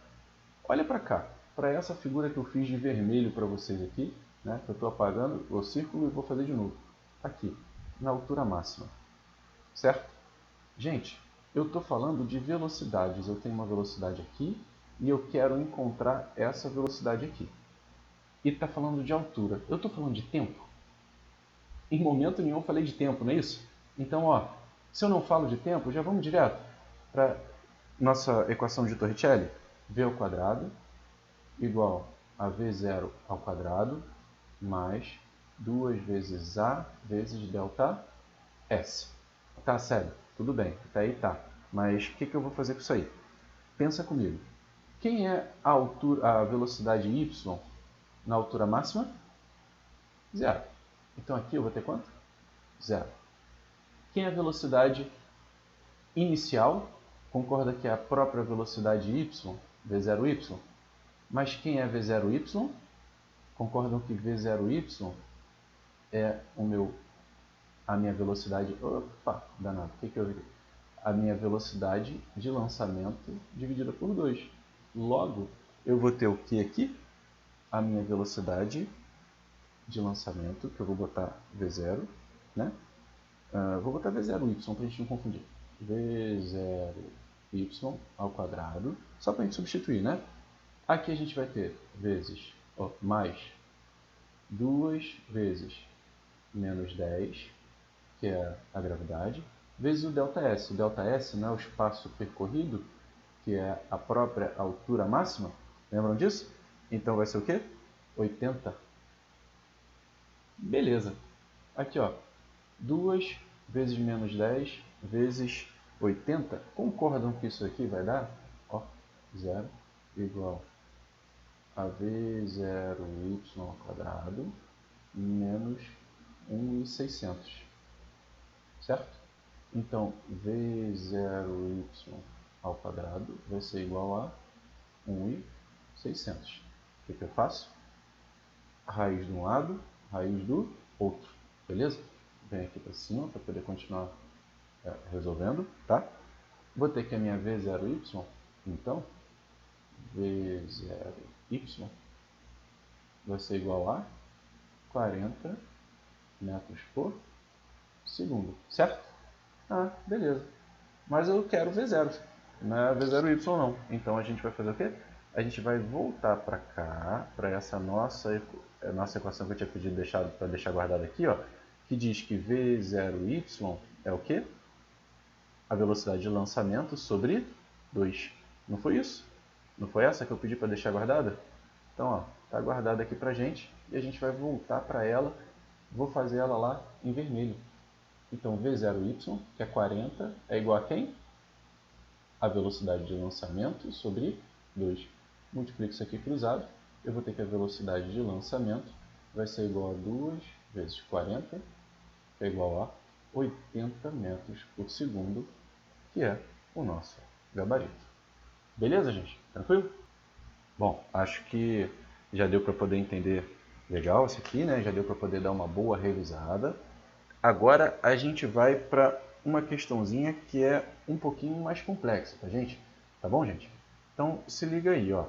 Olha para cá, para essa figura que eu fiz de vermelho para vocês aqui, né? Que eu estou apagando o círculo e vou fazer de novo. Aqui, na altura máxima, certo? Gente, eu estou falando de velocidades. Eu tenho uma velocidade aqui e eu quero encontrar essa velocidade aqui. E está falando de altura. Eu estou falando de tempo? Em momento nenhum eu falei de tempo, não é isso? Então, ó, se eu não falo de tempo, já vamos direto para nossa equação de Torricelli. V ao quadrado igual a V0 ao quadrado mais 2 vezes A vezes delta S. Tá, sério, tudo bem, até aí tá. Mas o que eu vou fazer com isso aí? Pensa comigo. Quem é a velocidade y na altura máxima? 0. Então aqui eu vou ter quanto? 0. Quem é a velocidade inicial? Concorda que é a própria velocidade y, v0y? Mas quem é v0y? Concordam que v0y é a minha velocidade... Opa, danado, o que eu vi? A minha velocidade de lançamento dividida por 2. Logo, eu vou ter o que aqui? A minha velocidade de lançamento, que eu vou botar V0, né? Vou botar V0y para a gente não confundir. V0y ao quadrado, só para a gente substituir, né? Aqui a gente vai ter vezes, mais 2 vezes menos 10, que é a gravidade, vezes o ΔS. O ΔS não é o espaço percorrido, que é a própria altura máxima. Lembram disso? Então vai ser o quê? 80. Beleza. Aqui, ó. 2 vezes menos 10 vezes 80. Concordam que isso aqui vai dar? Ó, 0 igual a V0y ao quadrado menos 1.600. Certo? Então, V0y ao quadrado vai ser igual a 1.600. O que eu faço? Raiz de um lado, raiz do outro. Beleza? Venho aqui para cima para poder continuar resolvendo, tá? Vou ter aqui a minha V0y, então V0y vai ser igual a 40 metros por segundo, certo? Ah, beleza. Mas eu quero V0, não é V0y não. Então a gente vai fazer o quê? A gente vai voltar para cá, para essa nossa equação que eu tinha pedido para deixar guardada aqui, ó, que diz que V0y é o quê? A velocidade de lançamento sobre 2. Não foi isso? Não foi essa que eu pedi para deixar guardada? Então, está guardada aqui para a gente e a gente vai voltar para ela. Vou fazer ela lá em vermelho. Então, V0y, que é 40, é igual a quem? A velocidade de lançamento sobre 2. Multiplico isso aqui cruzado, eu vou ter que a velocidade de lançamento vai ser igual a 2 vezes 40, que é igual a 80 metros por segundo, que é o nosso gabarito. Beleza, gente? Tranquilo? Bom, acho que já deu para poder entender legal isso aqui, né? Já deu para poder dar uma boa revisada. Agora a gente vai para uma questãozinha que é um pouquinho mais complexa, tá, gente? Tá bom, gente? Então se liga aí, ó.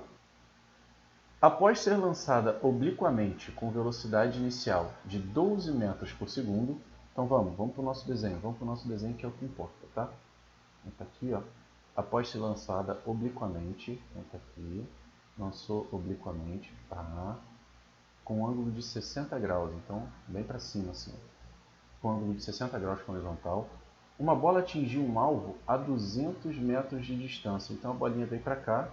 Após ser lançada obliquamente com velocidade inicial de 12 metros por segundo, então vamos para o nosso desenho. Vamos para o nosso desenho que é o que importa, tá? Está aqui, ó. Após ser lançada obliquamente, está aqui, lançou obliquamente, tá? Com um ângulo de 60 graus, então bem para cima assim, com um ângulo de 60 graus com horizontal. Uma bola atingiu um alvo a 200 metros de distância, então a bolinha veio para cá,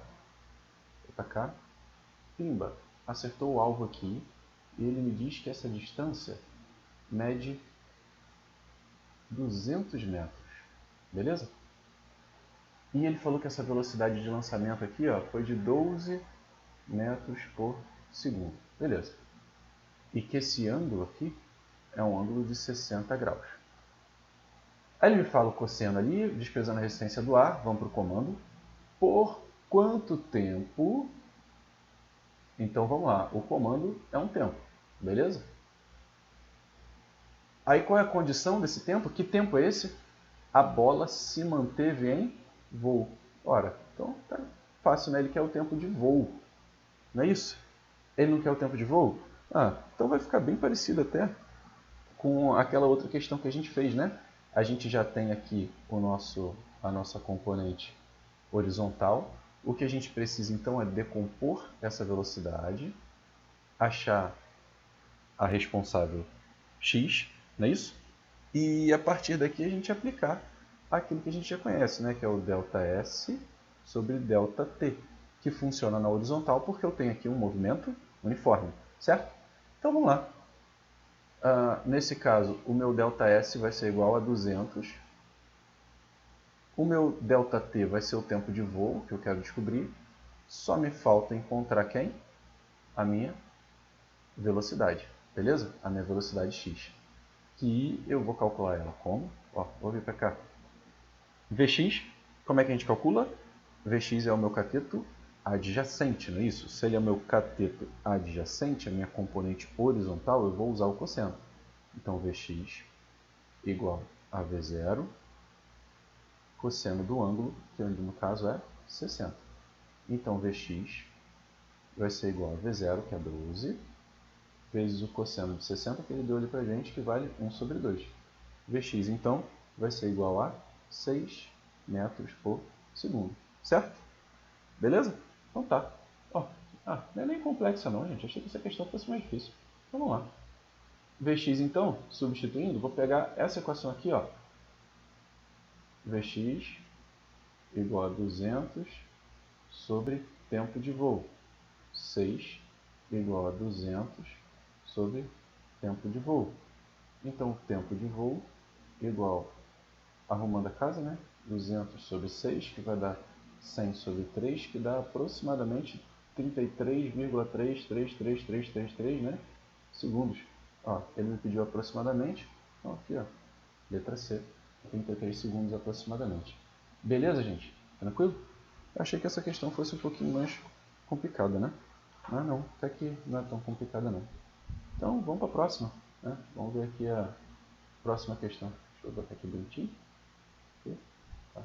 pimba, acertou o alvo aqui, e ele me diz que essa distância mede 200 metros, beleza? E ele falou que essa velocidade de lançamento aqui, ó, foi de 12 metros por segundo. Beleza. E que esse ângulo aqui é um ângulo de 60 graus. Aí ele me fala o cosseno ali, desprezando a resistência do ar. Vamos para o comando. Por quanto tempo? Então vamos lá. O comando é um tempo. Beleza? Aí qual é a condição desse tempo? Que tempo é esse? A bola se manteve em voo. Ora, então tá fácil, né? Ele quer o tempo de voo. Não é isso? Ele não quer o tempo de voo? Ah, então vai ficar bem parecido até com aquela outra questão que a gente fez, né? A gente já tem aqui a nossa componente horizontal. O que a gente precisa então é decompor essa velocidade, achar a responsável x, não é isso? E a partir daqui a gente aplicar aquilo que a gente já conhece, né? Que é o ΔS sobre ΔT, que funciona na horizontal porque eu tenho aqui um movimento uniforme, certo? Então vamos lá. Nesse caso, o meu ΔS vai ser igual a 200. O meu ΔT vai ser o tempo de voo que eu quero descobrir. Só me falta encontrar quem? A minha velocidade, beleza? A minha velocidade x. Que eu vou calcular ela como? Ó, vou vir para cá. Vx, como é que a gente calcula? Vx é o meu cateto adjacente, não é isso? Se ele é o meu cateto adjacente, a minha componente horizontal, eu vou usar o cosseno. Então, Vx igual a V0, cosseno do ângulo, que no caso é 60. Então, Vx vai ser igual a V0, que é 12, vezes o cosseno de 60, que ele deu ali para a gente, que vale 1 sobre 2. Vx, então, vai ser igual a 6 metros por segundo. Certo? Beleza? Então tá. Ó, não é nem complexa não, gente. Achei que essa questão fosse mais difícil. Vamos lá. Vx, então, substituindo, vou pegar essa equação aqui, ó. Vx igual a 200 sobre tempo de voo. 6 igual a 200 sobre tempo de voo. Então, tempo de voo igual, arrumando a casa, né? 200 sobre 6, que vai dar 100 sobre 3, que dá aproximadamente 33,33333, né? Segundos. Ó, ele me pediu aproximadamente. Então, aqui, ó, letra C, 33 segundos aproximadamente. Beleza, gente? Tranquilo? Eu achei que essa questão fosse um pouquinho mais complicada, né? Mas não, até que não é tão complicada não. Então, vamos para a próxima, né? Vamos ver aqui a próxima questão. Deixa eu botar aqui bonitinho. Aqui. Tá.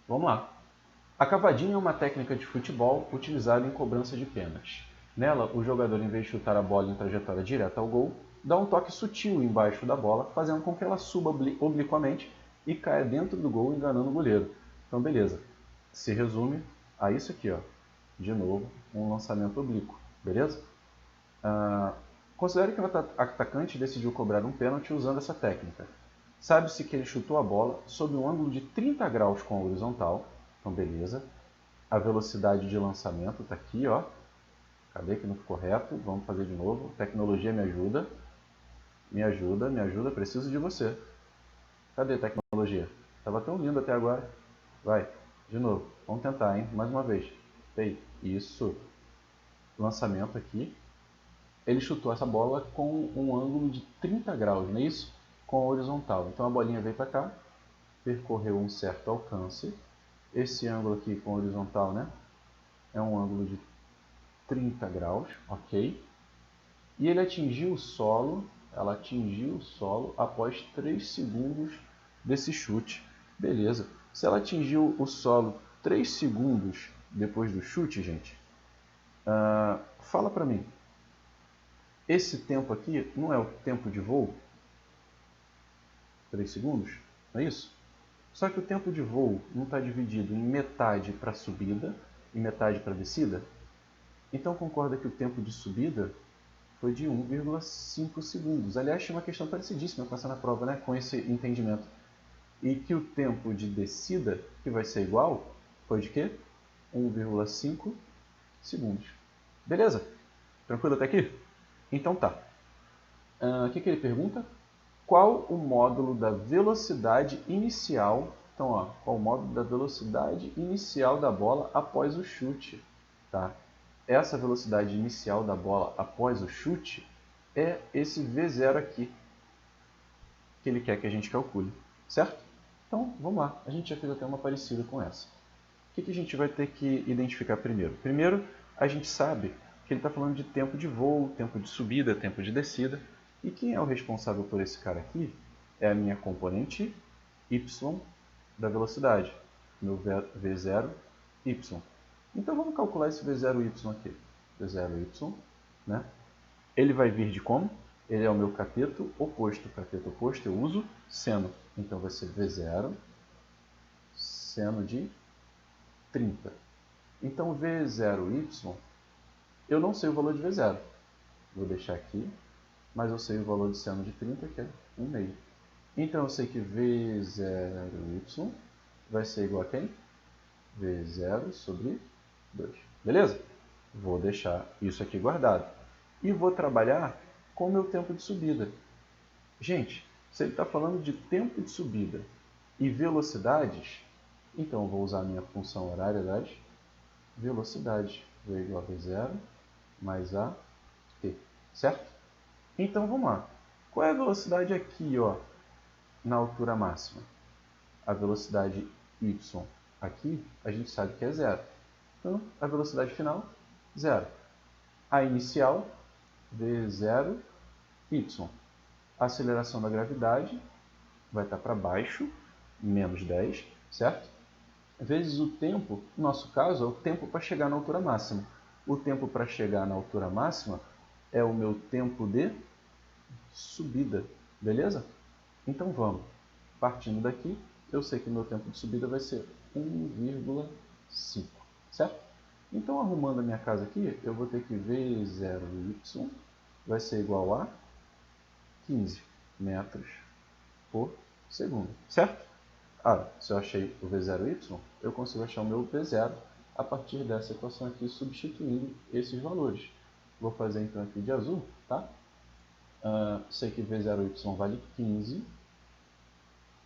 Vamos lá. A cavadinha é uma técnica de futebol utilizada em cobrança de pênaltis. Nela, o jogador, em vez de chutar a bola em trajetória direta ao gol, dá um toque sutil embaixo da bola, fazendo com que ela suba obliquamente e caia dentro do gol, enganando o goleiro. Então, beleza. Se resume a isso aqui, ó. De novo, um lançamento oblíquo. Beleza? Considere que o atacante decidiu cobrar um pênalti usando essa técnica. Sabe-se que ele chutou a bola sob um ângulo de 30 graus com a horizontal. Então, beleza. A velocidade de lançamento está aqui, ó. Cadê que não ficou reto? Vamos fazer de novo. Tecnologia me ajuda. Me ajuda, me ajuda. Preciso de você. Cadê tecnologia? Estava tão lindo até agora. Vai, de novo. Vamos tentar, hein? Mais uma vez. Ei, isso. Lançamento aqui. Ele chutou essa bola com um ângulo de 30 graus, não é isso? Com a horizontal. Então a bolinha veio para cá, percorreu um certo alcance. Esse ângulo aqui com a horizontal, né? É um ângulo de 30 graus, ok? E ele atingiu o solo, ela atingiu o solo após 3 segundos desse chute. Beleza. Se ela atingiu o solo 3 segundos depois do chute, gente, fala para mim, esse tempo aqui não é o tempo de voo? 3 segundos? Não é isso? Só que o tempo de voo não está dividido em metade para subida e metade para descida? Então concorda que o tempo de subida foi de 1,5 segundos. Aliás, tinha uma questão parecidíssima com essa na prova, né? Com esse entendimento. E que o tempo de descida, que vai ser igual, foi de quê? 1,5 segundos. Beleza? Tranquilo até aqui? Então tá. O que ele pergunta? Qual o módulo da velocidade inicial? Então, ó, qual o módulo da velocidade inicial da bola após o chute? Tá? Essa velocidade inicial da bola após o chute é esse V0 aqui, que ele quer que a gente calcule, certo? Então, vamos lá. A gente já fez até uma parecida com essa. O que a gente vai ter que identificar primeiro? Primeiro, a gente sabe que ele está falando de tempo de voo, tempo de subida, tempo de descida. E quem é o responsável por esse cara aqui é a minha componente y da velocidade, meu v0, y. Então vamos calcular esse v0y aqui. v0y, né? Ele vai vir de como? Ele é o meu cateto oposto. Cateto oposto eu uso seno. Então vai ser v0 seno de 30. Então v0y, eu não sei o valor de v0. Vou deixar aqui, mas eu sei o valor de seno de 30, que é 1,5. Então eu sei que v0y vai ser igual a quem? v0 sobre 2. Beleza? Vou deixar isso aqui guardado. E vou trabalhar com o meu tempo de subida. Gente, se ele está falando de tempo de subida e velocidades, então eu vou usar a minha função horária das velocidades. V igual a v0 mais a t. Certo? Então vamos lá. Qual é a velocidade aqui, ó, na altura máxima? A velocidade y aqui, a gente sabe que é zero. Então, a velocidade final, zero. A inicial, v0, y. A aceleração da gravidade vai estar para baixo, menos 10, certo? Vezes o tempo, no nosso caso, é o tempo para chegar na altura máxima. O tempo para chegar na altura máxima é o meu tempo de subida, beleza? Então vamos. Partindo daqui, eu sei que o meu tempo de subida vai ser 1,5, certo? Então, arrumando a minha casa aqui, eu vou ter que V0y vai ser igual a 15 metros por segundo, certo? Se eu achei o V0y, eu consigo achar o meu V0 a partir dessa equação aqui, substituindo esses valores. Vou fazer então aqui de azul, tá? Sei que V0y vale 15,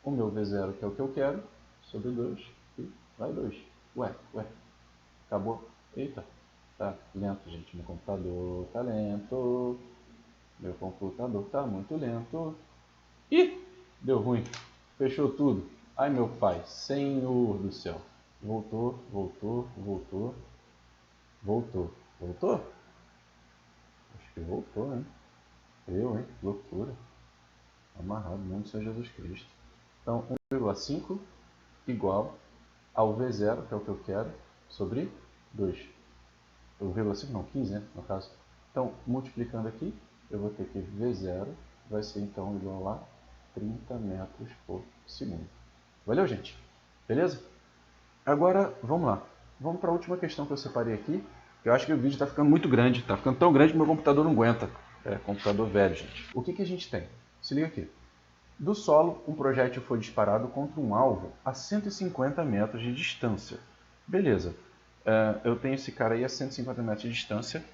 o meu V0, que é o que eu quero, sobre 2, e vai 2. Ué, acabou. Eita, tá lento, gente, meu computador tá lento. Meu computador tá muito lento. Ih, deu ruim. Fechou tudo. Ai, meu pai, Senhor do céu. Voltou. Voltou? Acho que voltou, hein? Hein? Loucura. Amarrado, nome do Senhor Jesus Cristo. Então, 1,5 igual ao V0, que é o que eu quero, sobre 2. 1,5 não, 15, né, no caso. Então, multiplicando aqui, eu vou ter que V0 vai ser então igual a 30 metros por segundo. Valeu, gente? Beleza? Agora, vamos lá. Vamos para a última questão que eu separei aqui. Eu acho que o vídeo está ficando muito grande. Está ficando tão grande que meu computador não aguenta. É, computador velho, gente. O que a gente tem? Se liga aqui. Do solo, um projétil foi disparado contra um alvo a 150 metros de distância. Beleza. Eu tenho esse cara aí a 150 metros de distância.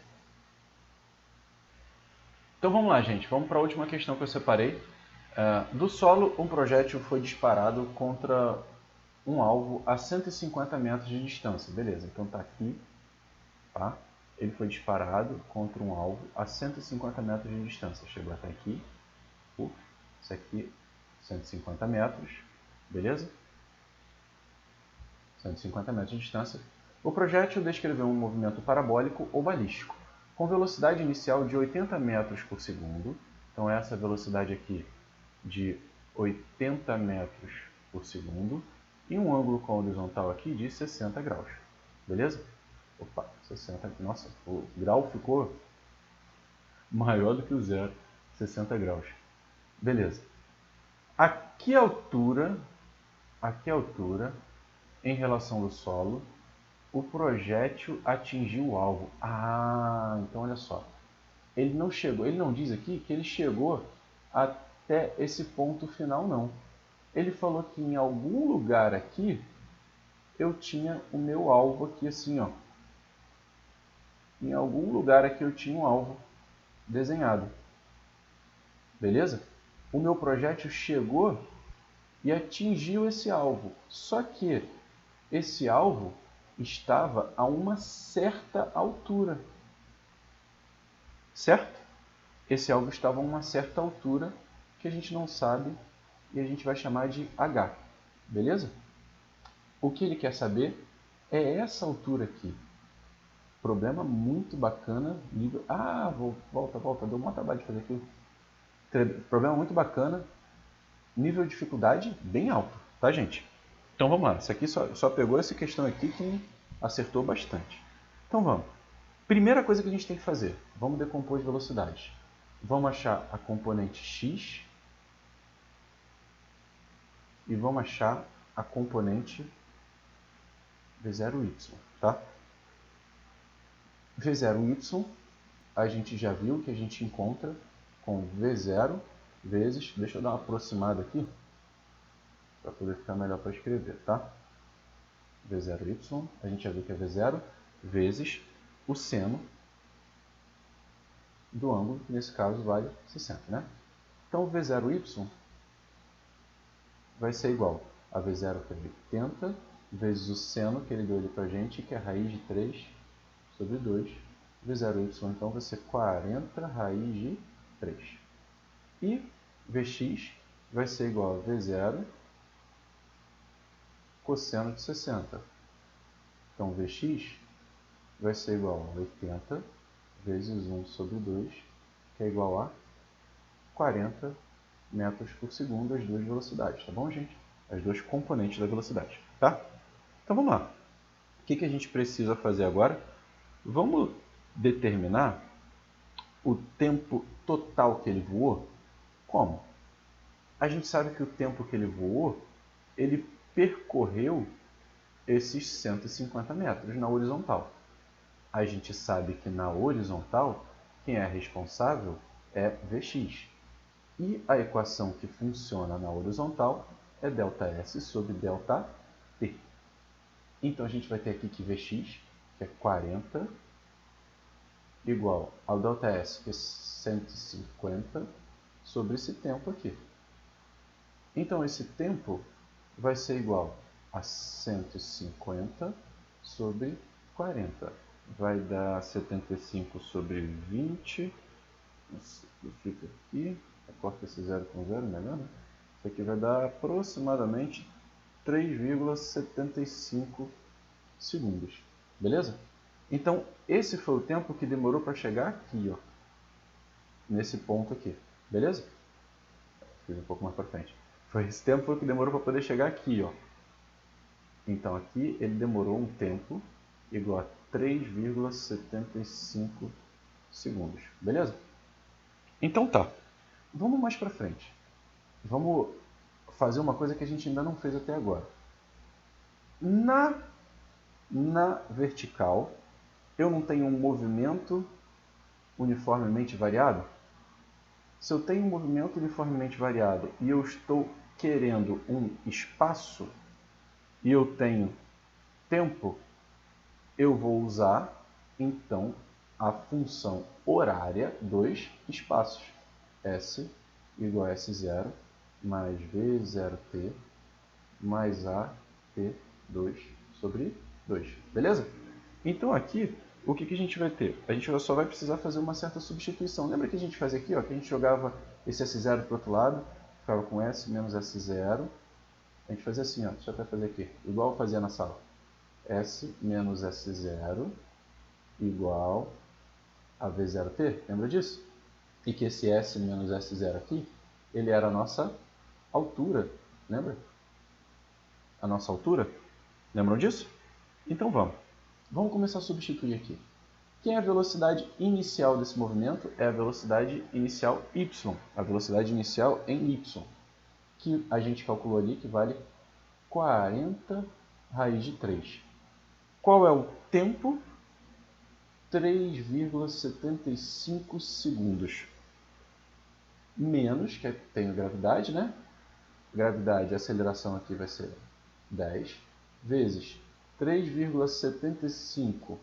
Então vamos lá, gente. Vamos para a última questão que eu separei. Do solo, um projétil foi disparado contra um alvo a 150 metros de distância. Beleza, então está aqui. Tá? Ele foi disparado contra um alvo a 150 metros de distância. Chegou até aqui. Isso aqui, 150 metros. Beleza? 150 metros de distância. O projétil descreveu um movimento parabólico ou balístico, com velocidade inicial de 80 metros por segundo. Então, essa velocidade aqui de 80 metros por segundo. E um ângulo com a horizontal aqui de 60 graus. Beleza? Opa, 60. Nossa, o grau ficou maior do que o zero. 60 graus. Beleza. A que altura, em relação ao solo, o projétil atingiu o alvo? Então olha só. Ele não diz aqui que ele chegou até esse ponto final, não. Ele falou que em algum lugar aqui eu tinha o meu alvo aqui assim, ó. Em algum lugar aqui eu tinha um alvo desenhado. Beleza? O meu projétil chegou e atingiu esse alvo. Só que esse alvo estava a uma certa altura. Certo? Esse alvo estava a uma certa altura que a gente não sabe e a gente vai chamar de H. Beleza? O que ele quer saber é essa altura aqui. Problema muito bacana. Nível... volta. Deu um trabalho de fazer aqui. Problema muito bacana. Nível de dificuldade bem alto, tá, gente? Então vamos lá. Isso aqui só pegou essa questão aqui que acertou bastante. Então vamos. Primeira coisa que a gente tem que fazer. Vamos decompor as velocidades. Vamos achar a componente x e vamos achar a componente V0y, tá? V0y, a gente já viu que a gente encontra com V0 vezes... Deixa eu dar uma aproximada aqui, para poder ficar melhor para escrever, tá? V0y, a gente já viu que é V0 vezes o seno do ângulo, que nesse caso vale 60, né? Então, o V0y vai ser igual a V0, que é 80, vezes o seno que ele deu ali pra gente, que é a raiz de 3 sobre 2. V0y, então, vai ser 40 raiz de 3. E Vx vai ser igual a V0 cosseno de 60. Então, Vx vai ser igual a 80 vezes 1 sobre 2, que é igual a 40 metros por segundo, as duas velocidades, tá bom, gente? As duas componentes da velocidade, tá? Então, vamos lá. O que a gente precisa fazer agora? Vamos determinar o tempo total que ele voou. Como? A gente sabe que o tempo que ele voou, ele percorreu esses 150 metros na horizontal. A gente sabe que na horizontal quem é responsável é Vx. E a equação que funciona na horizontal é ΔS sobre ΔT. Então a gente vai ter aqui que Vx, que é 40, igual ao ΔS, que é 150, sobre esse tempo aqui. Então esse tempo vai ser igual a 150 sobre 40. Vai dar 75 sobre 20. Fica aqui. Corta esse 0 com 0, melhor, né? Isso aqui vai dar aproximadamente 3,75 segundos. Beleza? Então, esse foi o tempo que demorou para chegar aqui, ó. Nesse ponto aqui. Beleza? Fiz um pouco mais para frente. Foi esse tempo que demorou para poder chegar aqui, ó. Então, aqui ele demorou um tempo igual a 3,75 segundos. Beleza? Então tá. Vamos mais para frente. Vamos fazer uma coisa que a gente ainda não fez até agora. Na vertical, eu não tenho um movimento uniformemente variado? Se eu tenho um movimento uniformemente variado e eu estou querendo um espaço e eu tenho tempo, eu vou usar então a função horária dos espaços. S igual a S0 mais V0t mais AT2 sobre 2. Beleza? Então aqui, o que a gente vai ter? A gente só vai precisar fazer uma certa substituição. Lembra que a gente fazia aqui, ó, que a gente jogava esse S0 para o outro lado, ficava com S menos S0. A gente fazia assim, ó, deixa eu até fazer aqui, igual eu fazia na sala. S menos S0 igual a V0t, lembra disso? E que esse S menos S0 aqui, ele era a nossa altura, lembra? A nossa altura? Lembram disso? Então vamos. Vamos começar a substituir aqui. Quem é a velocidade inicial desse movimento? É a velocidade inicial y. A velocidade inicial em y. Que a gente calculou ali que vale 40 raiz de 3. Qual é o tempo? 3,75 segundos. Menos, que tem a gravidade, né? Gravidade, a aceleração aqui vai ser 10, vezes 3,75,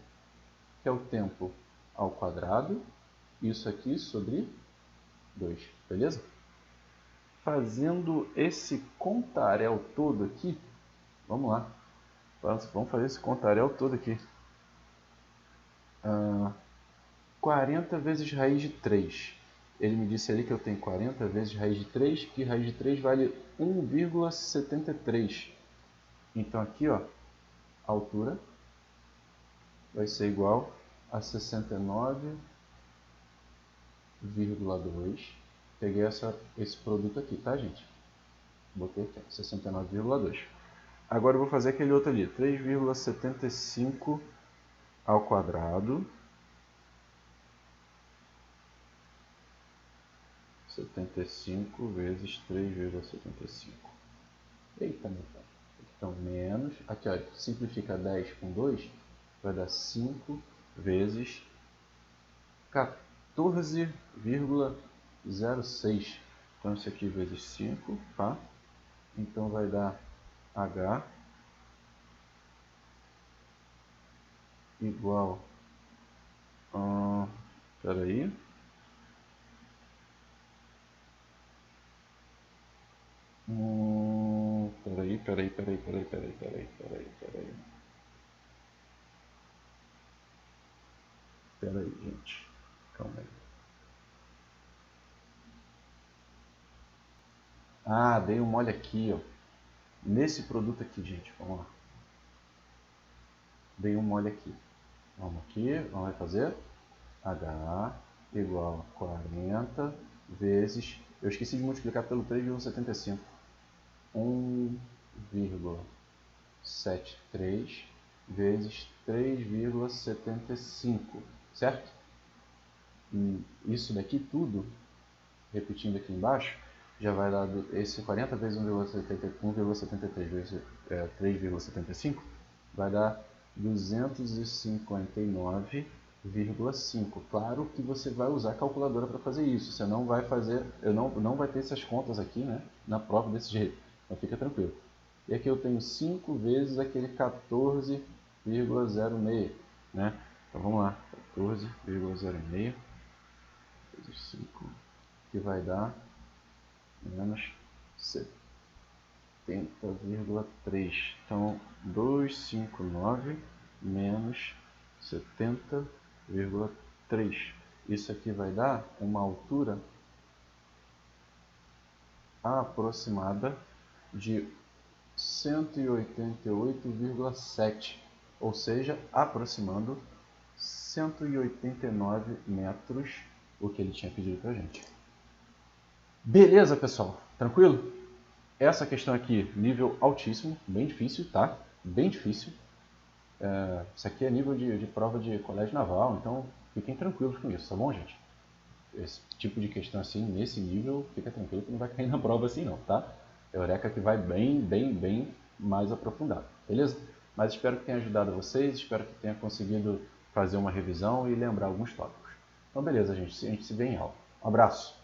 que é o tempo ao quadrado, isso aqui sobre 2, beleza? Fazendo esse contaréu todo aqui, vamos lá, vamos fazer esse contaréu todo aqui. 40 vezes raiz de 3. Ele me disse ali que eu tenho 40 vezes raiz de 3, que raiz de 3 vale 1,73. Então aqui, ó, a altura vai ser igual a 69,2. Peguei esse produto aqui, tá, gente? Botei aqui, 69,2. Agora eu vou fazer aquele outro ali, 3,75 ao quadrado. 75 vezes 3,75. Eita, meu pai. Então, menos. Aqui, ó, simplifica 10 com 2, vai dar 5 vezes 14,06. Então, isso aqui vezes 5, tá? Então, vai dar H igual a... Peraí. Peraí. Peraí, gente. Calma aí. Ah, dei um mole aqui, ó. Nesse produto aqui, gente. Vamos lá. Dei um mole aqui. Vamos aqui, vamos fazer H igual a 40 vezes... Eu esqueci de multiplicar pelo 3,75. 1,73 vezes 3,75, certo? Isso daqui tudo, repetindo aqui embaixo, já vai dar esse 40 vezes 1,73 vezes 3,75, vai dar 259 0,5. Claro que você vai usar a calculadora para fazer isso. Você não vai fazer, não vai ter essas contas aqui, né, na prova desse jeito. Então fica tranquilo. E aqui eu tenho 5 vezes aquele 14,06, né? Então vamos lá, 14,06 vezes 5, que vai dar menos 70,3. Então 259 menos 70,3. Isso aqui vai dar uma altura aproximada de 188,7, ou seja, aproximando 189 metros, o que ele tinha pedido para a gente. Beleza, pessoal? Tranquilo? Essa questão aqui, nível altíssimo, bem difícil, tá? Bem difícil. Isso aqui é nível de prova de colégio naval, então fiquem tranquilos com isso, tá bom, gente? Esse tipo de questão assim, nesse nível, fica tranquilo que não vai cair na prova assim não, tá? Eureka que vai bem mais aprofundado, beleza? Mas espero que tenha ajudado vocês, espero que tenha conseguido fazer uma revisão e lembrar alguns tópicos. Então beleza, gente, a gente se vê em aula. Um abraço!